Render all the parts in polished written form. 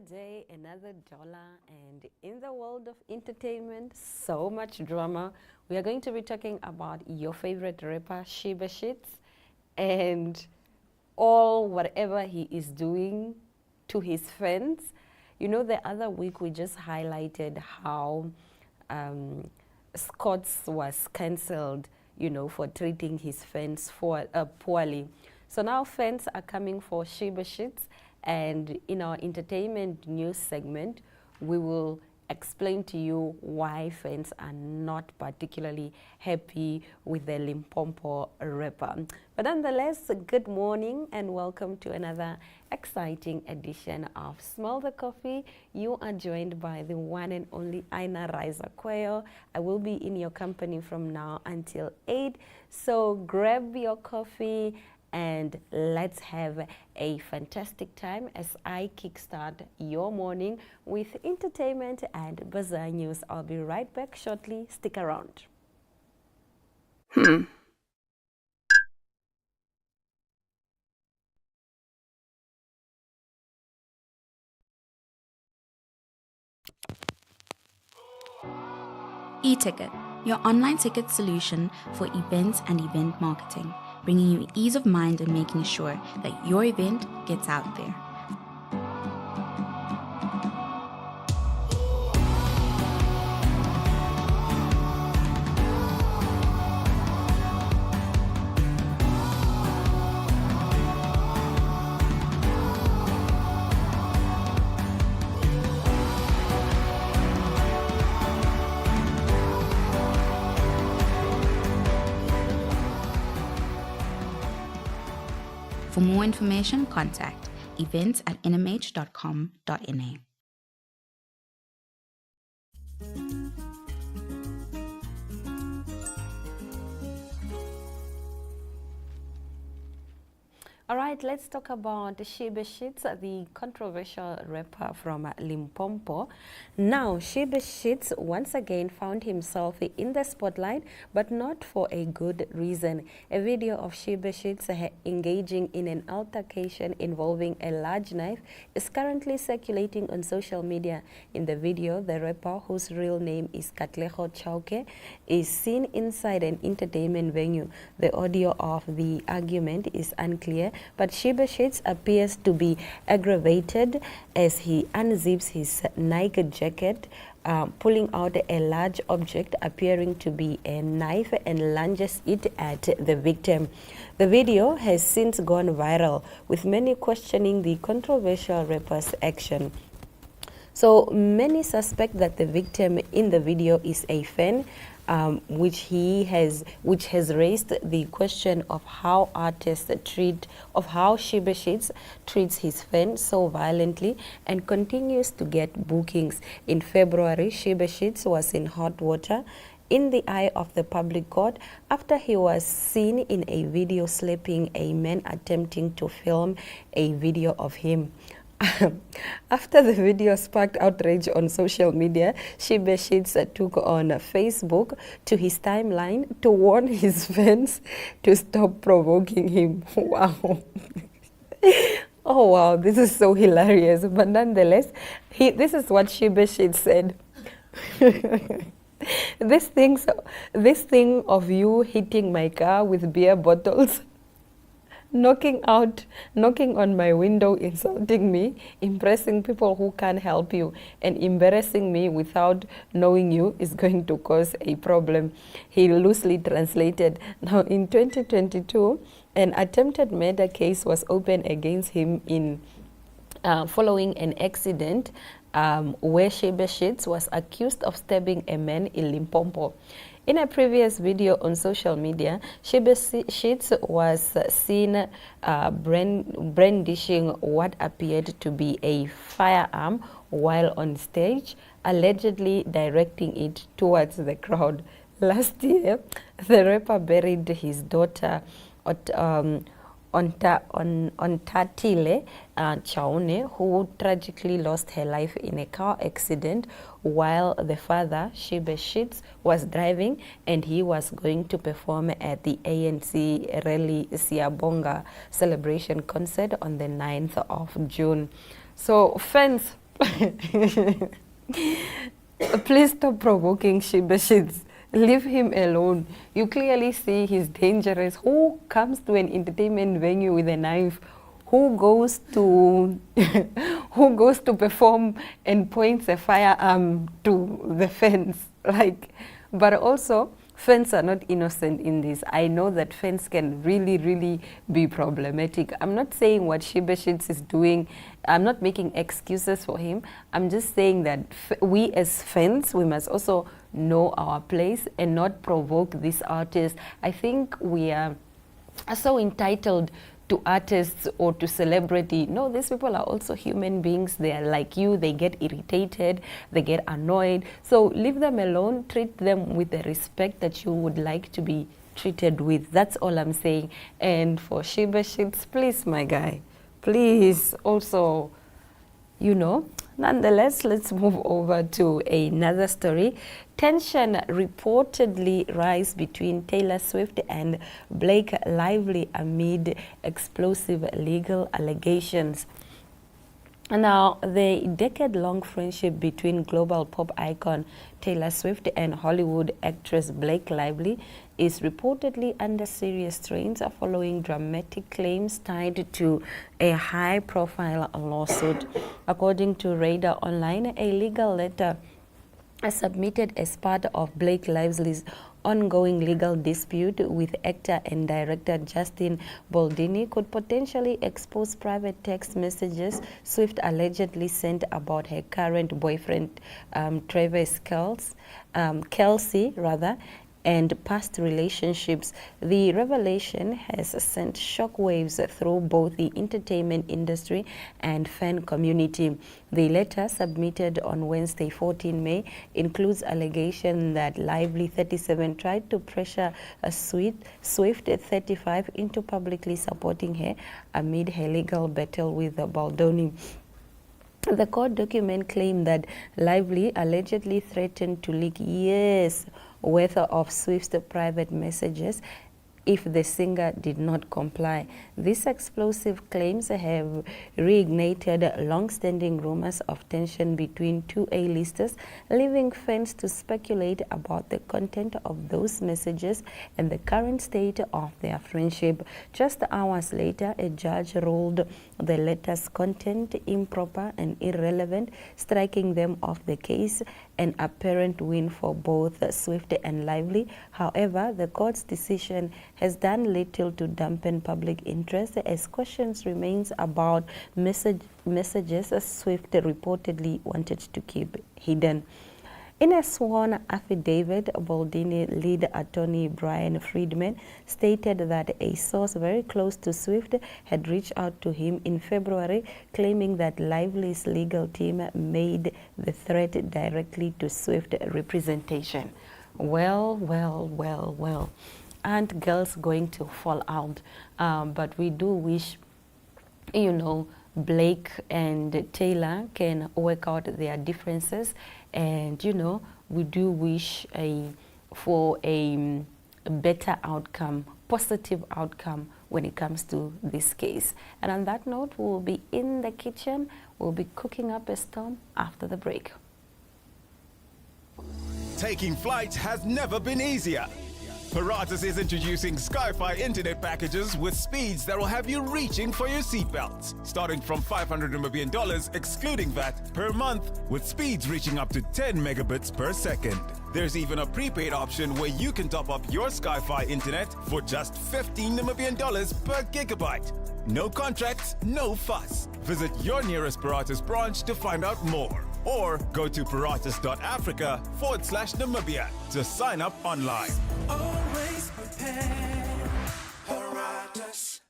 day, another dollar, and in the world of entertainment, so much drama. We are going to be talking about your favorite rapper, Sheba Shits, and all whatever he is doing to his fans. You know, the other week we just highlighted how Scott's was cancelled, you know, for treating his fans poorly. So now fans are coming for Sheba Shits, and in our entertainment news segment, we will explain to you why fans are not particularly happy with the Limpopo rapper. But nonetheless, good morning and welcome to another exciting edition of Smell the Coffee. You are joined by the one and only Aina Raiza Quayo. I will be in your company from now until 8. So grab your coffee and let's have a fantastic time as I kickstart your morning with entertainment and bazaar news. I'll be right back shortly. Stick around. eTicket, your online ticket solution for events and event marketing, bringing you ease of mind and making sure that your event gets out there. For more information, contact events@nmh.com.na. All right, let's talk about Sheba Shits, the controversial rapper from Limpopo. Now, Sheba Shits once again found himself in the spotlight, but not for a good reason. A video of Sheba Shits engaging in an altercation involving a large knife is currently circulating on social media. In the video, the rapper, whose real name is Katlego Chauke, is seen inside an entertainment venue. The audio of the argument is unclear, but Sheba Shits appears to be aggravated as he unzips his Nike jacket, pulling out a large object appearing to be a knife and lunges it at the victim. The video has since gone viral, with many questioning the controversial rapper's action. So many suspect that the victim in the video is a fan, which has raised the question of how how Sheba Shits treats his fans so violently and continues to get bookings. In February, Sheba Shits was in hot water in the eye of the public court after he was seen in a video slapping a man attempting to film a video of him. After the video sparked outrage on social media, Sheba Shits took on Facebook to his timeline to warn his fans to stop provoking him. Wow. Oh wow, this is so hilarious. But nonetheless, this is what Sheba Shits said. This thing of you hitting my car with beer bottles, knocking on my window, insulting me, impressing people who can't help you, and embarrassing me without knowing you is going to cause a problem. He loosely translated. Now, in 2022, an attempted murder case was opened against him in following an accident where Sheba Shits was accused of stabbing a man in Limpopo. In a previous video on social media, Sheba Shits was seen brandishing what appeared to be a firearm while on stage, allegedly directing it towards the crowd. Last year, the rapper buried his daughter Ontatile Chaune, who tragically lost her life in a car accident while the father, Sheba Shits, was driving and he was going to perform at the ANC Rally Siyabonga celebration concert on the 9th of June. So fans Please stop provoking Sheba Shits. Leave him alone. You clearly see he's dangerous. Who comes to an entertainment venue with a knife? Who goes to who goes to perform and points a firearm to the fence? Like, but also fans are not innocent in this. I know that fans can really, really be problematic. I'm not saying what Sheba Shits is doing. I'm not making excuses for him. I'm just saying that we as fans, we must also know our place and not provoke these artists. I think we are so entitled to artists or to celebrity. No, these people are also human beings. They are like you. They get irritated. They get annoyed. So leave them alone. Treat them with the respect that you would like to be treated with. That's all I'm saying. And for Sheba Shits, please, my guy, please also, you know. Nonetheless, let's move over to another story. Tension reportedly rise between Taylor Swift and Blake Lively amid explosive legal allegations. Now, the decade-long friendship between global pop icon Taylor Swift and Hollywood actress Blake Lively is reportedly under serious strains following dramatic claims tied to a high-profile lawsuit. According to Radar Online, a legal letter submitted as part of Blake Lively's ongoing legal dispute with actor and director Justin Baldini could potentially expose private text messages Swift allegedly sent about her current boyfriend, Travis Kelce, and past relationships. The revelation has sent shockwaves through both the entertainment industry and fan community. The letter, submitted on Wednesday, 14 May, includes allegation that Lively, 37, tried to pressure a Swift, 35, into publicly supporting her amid her legal battle with Baldoni. The court document claimed that Lively allegedly threatened to leak years' worth of Swift's private messages if the singer did not comply. These explosive claims have reignited long-standing rumors of tension between two A-listers, leaving fans to speculate about the content of those messages and the current state of their friendship. Just hours later, a judge ruled the letter's content improper and irrelevant, striking them off the case, an apparent win for both Swift and Lively. However, the court's decision has done little to dampen public interest as questions remains about messages Swift reportedly wanted to keep hidden. In a sworn affidavit, Baldini lead attorney Brian Friedman stated that a source very close to Swift had reached out to him in February, claiming that Lively's legal team made the threat directly to Swift representation. Well. Aren't girls going to fall out? But we do wish, you know, Blake and Taylor can work out their differences, and you know, we do wish for a better outcome, positive outcome when it comes to this case. And on that note, we'll be in the kitchen. We'll be cooking up a storm after the break. Taking flight has never been easier. Paratus is introducing Sky-Fi internet packages with speeds that will have you reaching for your seatbelts. Starting from $500 Namibian excluding VAT per month, with speeds reaching up to 10 megabits per second. There's even a prepaid option where you can top up your Sky-Fi internet for just $15 Namibian per gigabyte. No contracts, no fuss. Visit your nearest Paratus branch to find out more. Or go to paratus.africa/Namibia to sign up online. Always prepared, Paratus.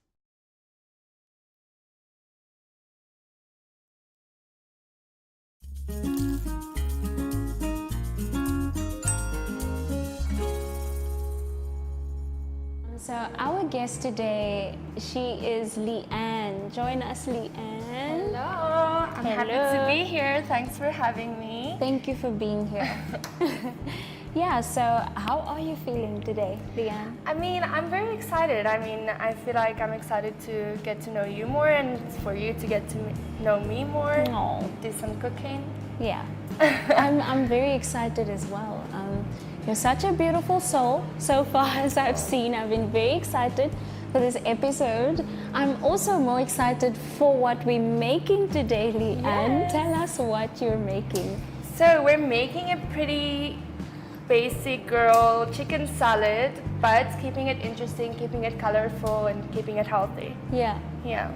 So our guest today, she is Leanne. Join us, Leanne. Hello, I'm happy Hello. to be here. Thanks for having me. Thank you for being here. Yeah, so how are you feeling today, Leanne? I mean, I'm very excited. I mean, I feel like I'm excited to get to know you more and for you to get to know me more. Aw. Do some cooking. Yeah, I'm very excited as well. You're such a beautiful soul. So far as I've seen, I've been very excited for this episode. I'm also more excited for what we're making today, Leanne. Yes. Tell us what you're making. So we're making a pretty basic girl chicken salad, but keeping it interesting, keeping it colorful, and keeping it healthy. Yeah. Yeah.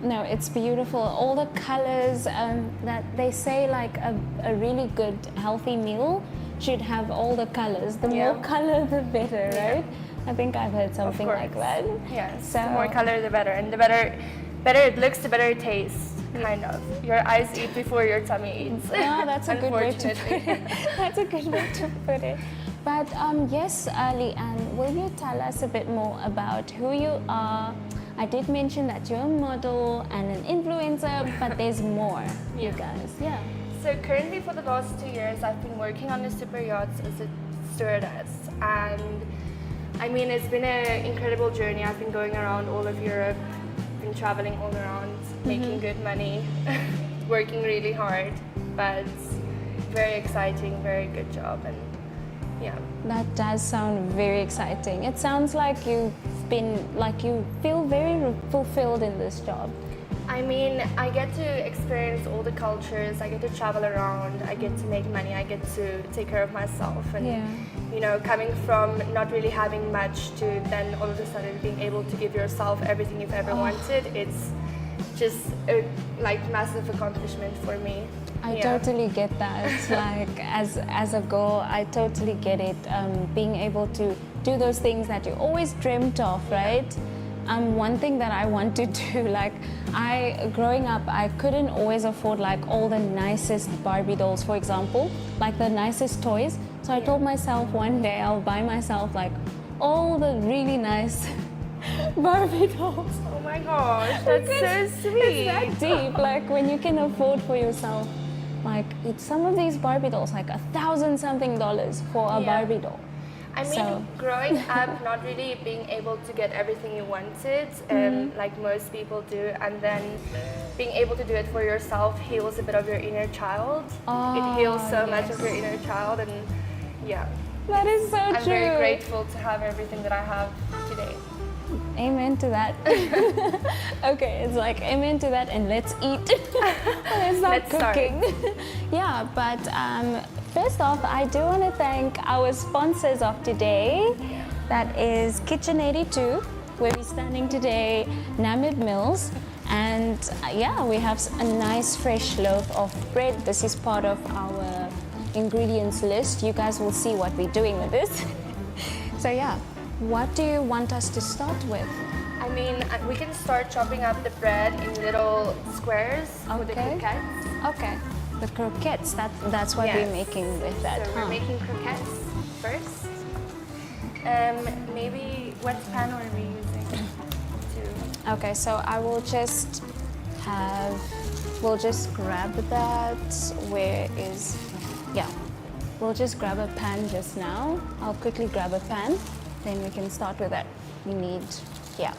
No, it's beautiful. All the colors that they say, like a really good healthy meal should have all the colors. The Yeah. more color, the better, right? I think I've heard something like course. that. Yes. So The more color, the better, and the better it looks, the better it tastes. Kind of. Your eyes eat before your tummy eats. yeah, that's a good way to put Unfortunately. it. That's a good way to put it. But yes, Leanne, will you tell us a bit more about who you are? I did mention that you're a model and an influencer, but there's more, you guys. Yeah. So currently for the last 2 years, I've been working on the super yachts as a stewardess. And I mean, it's been an incredible journey. I've been going around all of Europe, been traveling all around, making good money, working really hard, but very exciting, very good job. And yeah. That does sound very exciting. It sounds like you feel very fulfilled in this job. I mean, I get to experience all the cultures, I get to travel around, I get to make money, I get to take care of myself. And, Yeah. you know, coming from not really having much to then all of a sudden being able to give yourself everything you've ever wanted, it's just a massive accomplishment for me. I Yeah. totally get that. Like as a girl, I totally get it. Being able to do those things that you always dreamt of, right? One thing that I want to do, like growing up, I couldn't always afford like all the nicest Barbie dolls, for example, like the nicest toys. So I told myself one day I'll buy myself like all the really nice Barbie dolls. Oh my gosh, that's so sweet. It's that deep, like when you can afford for yourself, like it's some of these Barbie dolls, like $1,000-something for a Yeah. Barbie doll. I mean, So- growing up, not really being able to get everything you wanted, like most people do, and then being able to do it for yourself heals a bit of your inner child. It heals so much of your inner child, and yeah, That is so I'm true. very grateful to have everything that I have today. Amen to that. Okay, it's like amen to that, and let's eat. Let's start Let's start. cooking. Yeah, but first off, I do want to thank our sponsors of today. That is Kitchen 82, where we're standing today, Namib Mills. And yeah, we have a nice fresh loaf of bread. This is part of our ingredients list. You guys will see what we're doing with this. So yeah, what do you want us to start with? I mean, we can start chopping up the bread in little squares for the Okay. croquettes. Okay, the croquettes, that's what Yes. we're making with that, So huh? we're making croquettes first. Maybe what pan are we using to? Okay, so I will just we'll just grab that, we'll just grab a pan just now. I'll quickly grab a pan, then we can start with that. We need, yeah.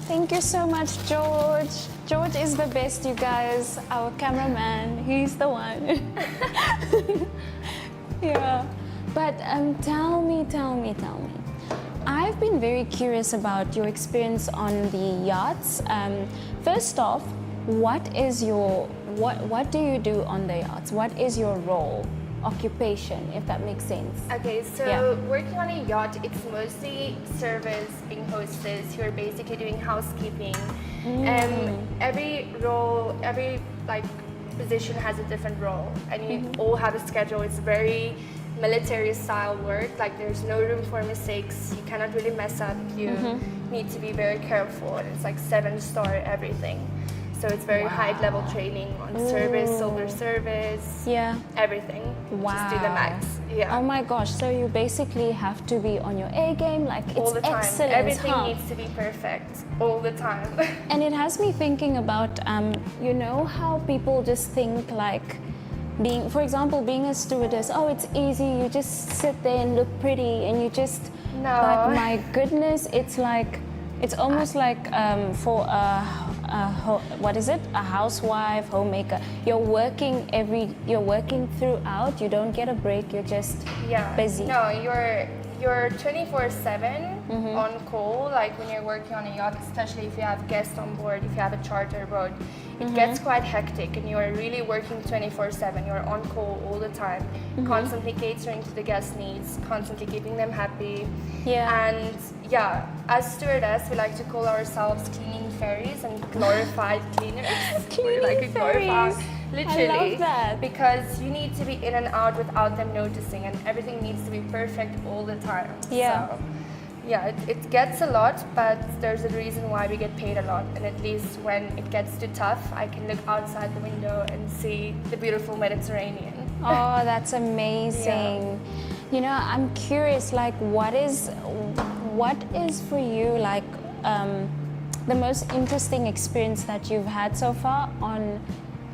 Thank you so much, George. George is the best, you guys. Our cameraman, he's the one. Yeah. But tell me. I've been very curious about your experience on the yachts. First off, what do you do on the yachts? What is your role, occupation, if that makes sense? Okay, so Yeah. working on a yacht, it's mostly service, being hostess. You're basically doing housekeeping. Every role, every position has a different role, and you all have a schedule. It's very military style work. Like there's no room for mistakes. You cannot really mess up. You need to be very careful, and it's like 7-star everything. So it's very high level training on service, silver service, Yeah. everything. Just do the max. Yeah. Oh my gosh, so you basically have to be on your A game, like it's all the time. excellent, Everything huh? needs to be perfect all the time. And it has me thinking about, you know how people just think like being, for example, being a stewardess, oh, it's easy, you just sit there and look pretty and you just, No. but my goodness, it's like, it's almost like for what is it? A housewife, homemaker. You're working throughout. You don't get a break. You're just busy. No, you're 24/7 on call. Like when you're working on a yacht, especially if you have guests on board, if you have a charter boat, it gets quite hectic, and you're really working 24/7. You're on call all the time, constantly catering to the guest needs, constantly keeping them happy. Yeah. And yeah, as stewardess, we like to call ourselves cleaning fairies and glorified cleaners. We're like a glorified, fairies. literally. I love that. Because you need to be in and out without them noticing, and everything needs to be perfect all the time. Yeah. So, yeah, it gets a lot, but there's a reason why we get paid a lot. And at least when it gets too tough, I can look outside the window and see the beautiful Mediterranean. Oh, that's amazing. You know, I'm curious, like, what is for you, like, the most interesting experience that you've had so far on,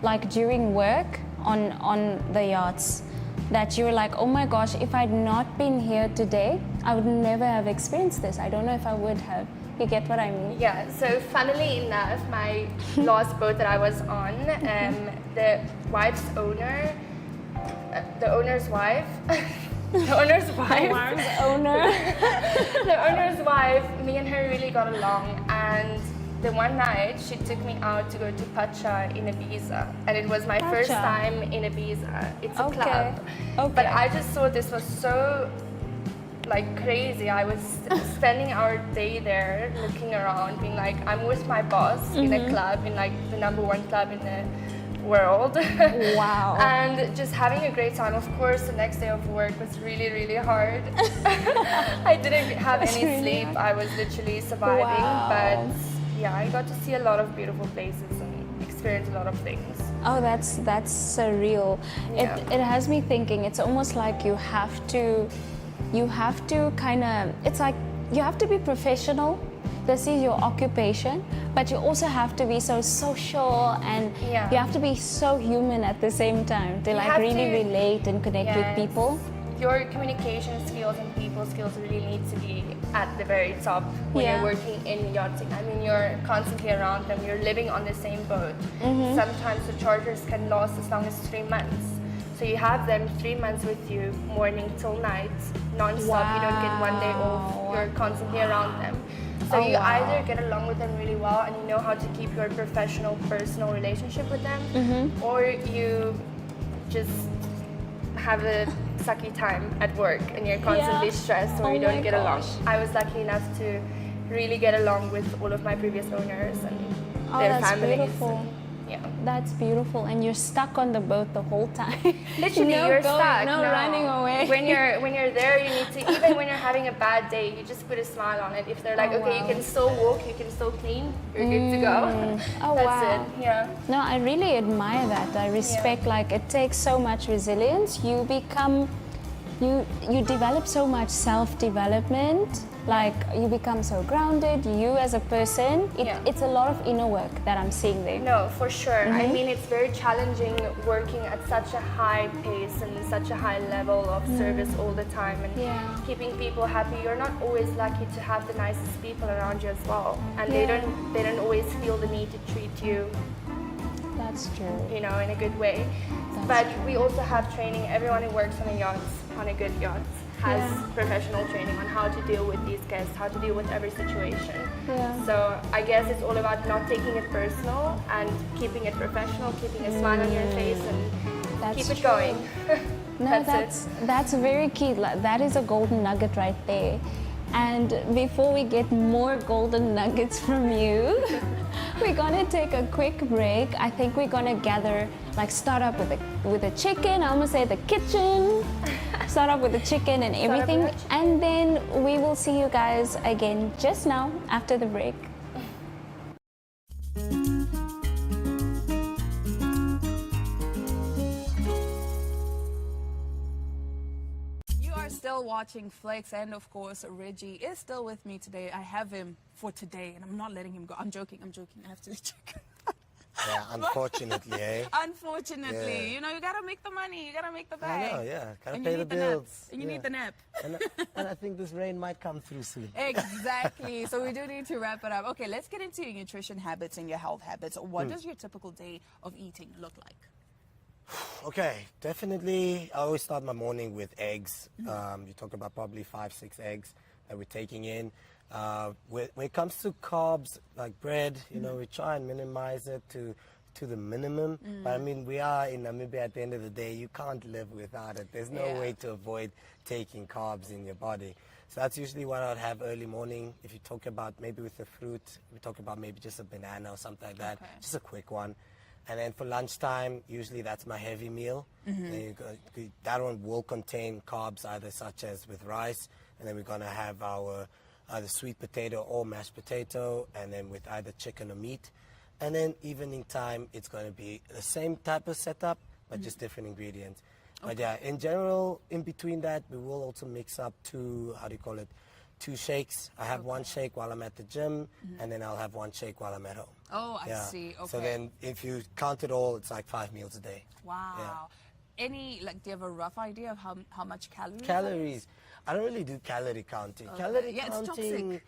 like, during work on the yachts, that you were like, oh my gosh, if I'd not been here today, I would never have experienced this. I don't know if I would have. You get what I mean? Yeah, so funnily enough, my last boat that I was on, the wife's owner, the owner's wife, the owner's wife, the owner's wife, me and her really got along, and the one night she took me out to go to Pacha in Ibiza, and it was my first time in Ibiza. It's a club, but I just thought this was so like crazy. I was spending our day there looking around, being like, I'm with my boss in a club, in like the #1 club in the world. Wow. And just having a great time. Of course, the next day of work was really, really hard. I didn't have any sleep. I was literally surviving. Wow. But yeah, I got to see a lot of beautiful places and experience a lot of things. Oh, that's surreal. Yeah. It has me thinking. It's almost like you have to kind of. It's like you have to be professional. This is your occupation, but you also have to be so social, and you have to be so human at the same time to like really relate and connect with people. Your communication skills and people skills really need to be at the very top when you're working in yachting. I mean, you're constantly around them, you're living on the same boat. Sometimes the charters can last as long as 3 months. So you have them 3 months with you, morning till night, non-stop. You don't get one day off, you're constantly around them. So you either get along with them really well and you know how to keep your professional, personal relationship with them, or you just have a sucky time at work and you're constantly stressed or you don't get along. I was lucky enough to really get along with all of my previous owners and their families. Beautiful. That's beautiful, and you're stuck on the boat the whole time. Literally, you're stuck. No running away. When you're there, you need to, even when you're having a bad day, you just put a smile on it. If they're like, okay, you can still walk, you can still clean, you're good to go. That's it. Yeah. No, I really admire that. I respect. Like, it takes so much resilience. You become, you develop so much self-development. Like, you become so grounded, you as a person. It's a lot of inner work that I'm seeing there. No, for sure. I mean, it's very challenging working at such a high pace and such a high level of service all the time and keeping people happy. You're not always lucky to have the nicest people around you as well. And they don't always feel the need to treat you, that's true, you know, in a good way. But we also have training. Everyone who works on a yacht, on a good yacht, has professional training on how to deal with these guests, how to deal with every situation. So I guess it's all about not taking it personal and keeping it professional, keeping a smile on your face and keep it going. No, that's very key. That is a golden nugget right there. And before we get more golden nuggets from you, we're gonna take a quick break. I think we're gonna gather, like, start up with a chicken. I almost say the kitchen. Start up with the chicken and everything, and then we will see you guys again just now after the break. You are still watching Flex, and of course Reggie is still with me today. I have him for today and I'm not letting him go. I'm joking, I have to check. Yeah, unfortunately, eh? Unfortunately, Yeah. you know, you gotta make the money, you gotta make the I bag. know, yeah. Gotta And pay you the need the bills. naps. And you Yeah. need the nap. And I think this rain might come through soon. Exactly. So we do need to wrap it up. Okay, let's get into your nutrition habits and your health habits. What does your typical day of eating look like? Okay, definitely. I always start my morning with eggs. You talk about probably 5-6 eggs that we're taking in. When it comes to carbs, like bread, you know, we try and minimize it to the minimum. But I mean, we are in Namibia at the end of the day. You can't live without it. There's no Yeah. way to avoid taking carbs in your body. So that's usually what I'd have early morning. If you talk about maybe with the fruit, we talk about maybe just a banana or something like that. Okay. Just a quick one. And then for lunchtime, usually that's my heavy meal. Then that one will contain carbs, either such as with rice, and then we're gonna have our either sweet potato or mashed potato, and then with either chicken or meat. And then evening time, it's gonna be the same type of setup, but just different ingredients. But yeah, in general, in between that, we will also mix up two shakes. I have one shake while I'm at the gym, and then I'll have one shake while I'm at home. Oh, I Yeah. see. Okay. So then if you count it all, it's like 5 meals a day. Wow. Any, like, do you have a rough idea of how much calories? that is? Calories. I don't really do calorie counting. Calorie Yeah, it's counting. toxic.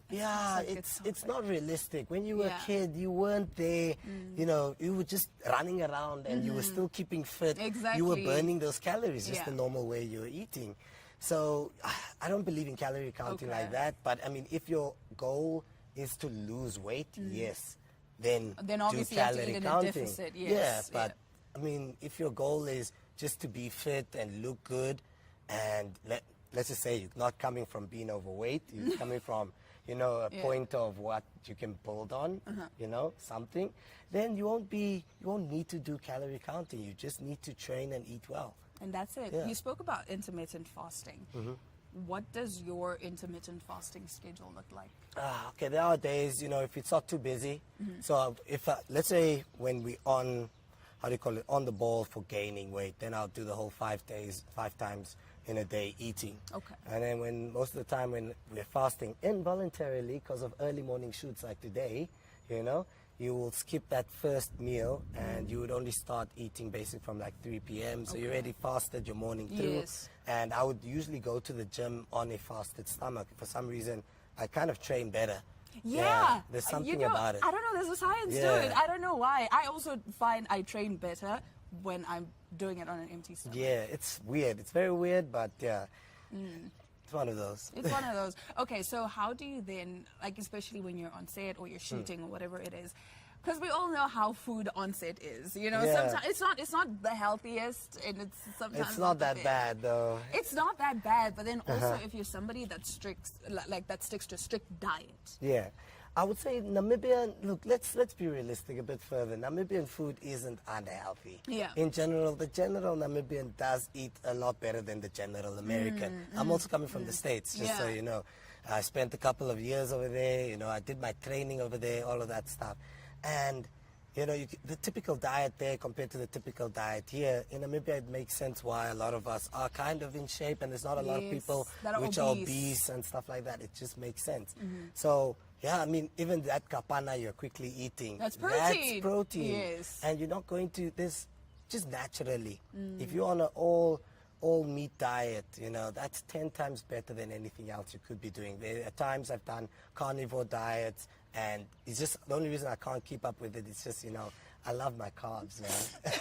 Yeah, toxic, it's it's not realistic. When you were Yeah. a kid, you weren't there. You know, you were just running around and you were still keeping fit. You were Exactly. burning those calories, just Yeah. the normal way you were eating. So I don't believe in calorie counting like Okay. that. But I mean, if your goal is to lose weight, yes, then Then do obviously you have to calorie eat in a counting. deficit, Yeah, yes, but yeah. I mean, if your goal is just to be fit and look good, and let's just say you're not coming from being overweight, you're coming from, you know, a Yeah. point of what you can build on, you know, something, then you won't need to do calorie counting. You just need to train and eat well. And that's it. Yeah. You spoke about intermittent fasting. What does your intermittent fasting schedule look like? Okay, there are days, you know, if it's not too busy. So if, let's say when we on, on the ball for gaining weight, then I'll do the whole 5 days, 5 times in a day eating. Okay. And then when most of the time when we're fasting involuntarily because of early morning shoots like today, you know, you will skip that first meal and you would only start eating basically from like 3 p.m. So you already fasted your morning through. Yes. And I would usually go to the gym on a fasted stomach. For some reason, I kind of train better. Yeah. There's something you know, about it. I don't know, there's a science to Yeah. it. I don't know why. I also find I train better when I'm doing it on an empty stomach. Yeah, it's weird. It's very weird, but yeah. It's one of those. It's one of those. Okay, so how do you then, like, especially when you're on set or you're shooting or whatever it is, because we all know how food on set is. You know, Yeah. sometimes it's not the healthiest, and it's sometimes It's not the that best. bad though. It's not that bad, but then also if you're somebody that that sticks to a strict diet. Yeah. I would say Namibian, look, let's be realistic a bit further. Namibian food isn't unhealthy. Yeah. In general, the general Namibian does eat a lot better than the general American. I'm also coming from the States, just so Yeah. you know. I spent a couple of years over there, you know, I did my training over there, all of that stuff. And, you know, the typical diet there compared to the typical diet here, in Namibia it makes sense why a lot of us are kind of in shape and there's not a lot of Yes, people that are which are obese. obese and stuff like that. It just makes sense. So, yeah, I mean, even that kapana you're quickly eating. That's protein. That's protein. Yes. And you're not going to, this just naturally. If you're on an all meat diet, you know, that's 10 times better than anything else you could be doing. At times I've done carnivore diets and it's just, the only reason I can't keep up with it is just, you know, I love my carbs, man.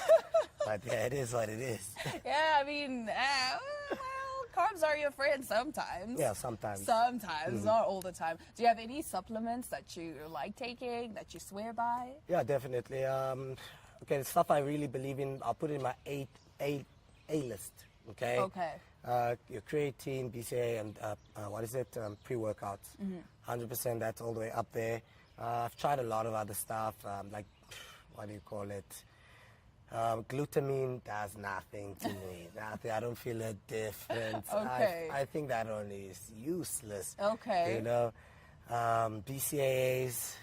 But yeah, it is what it is. Yeah, I mean, well, carbs are your friend sometimes. Yeah, sometimes. Sometimes, not all the time. Do you have any supplements that you like taking, that you swear by? Yeah, definitely. Okay, the stuff I really believe in, I'll put in my A list. Okay. Okay. Your creatine, BCA, and pre-workouts. 100%. That's all the way up there. I've tried a lot of other stuff, like what do you call it? Glutamine does nothing to me. Nothing. I don't feel a difference. Okay. I think that only is useless. Okay. You know, BCAAs.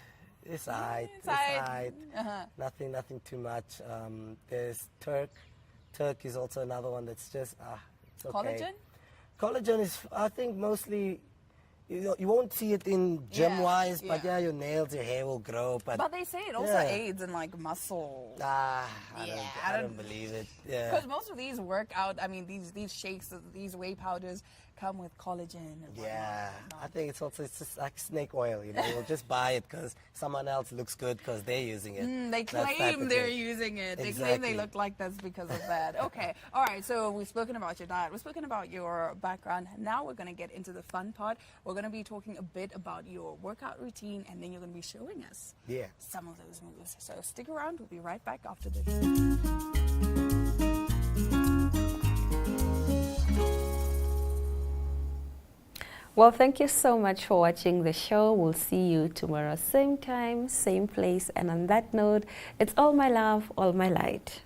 It's alright. It's alright. Nothing too much. There's Turk. Turk is also another one that's just it's okay. Collagen? Collagen is, I think, mostly You won't see it in gym-wise, Yeah, but yeah. your nails, your hair will grow. But they say it also Yeah. aids in like muscle. I I don't believe it. Yeah. Because most of these workout, I mean, these shakes, these whey powders come with collagen. And Yeah, whatnot. I think it's just like snake oil. You'll just buy it because someone else looks good because they're using it. They That type claim of they're thing. using it. They claim Exactly. they look like that's because of that. Okay. All right. So we've spoken about your diet. We've spoken about your background. Now we're going to get into the fun part. We're going to be talking a bit about your workout routine, and then you're going to be showing us Yeah. some of those moves. So stick around. We'll be right back after this. Well, thank you so much for watching the show. We'll see you tomorrow, same time, same place. And on that note, it's all my love, all my light.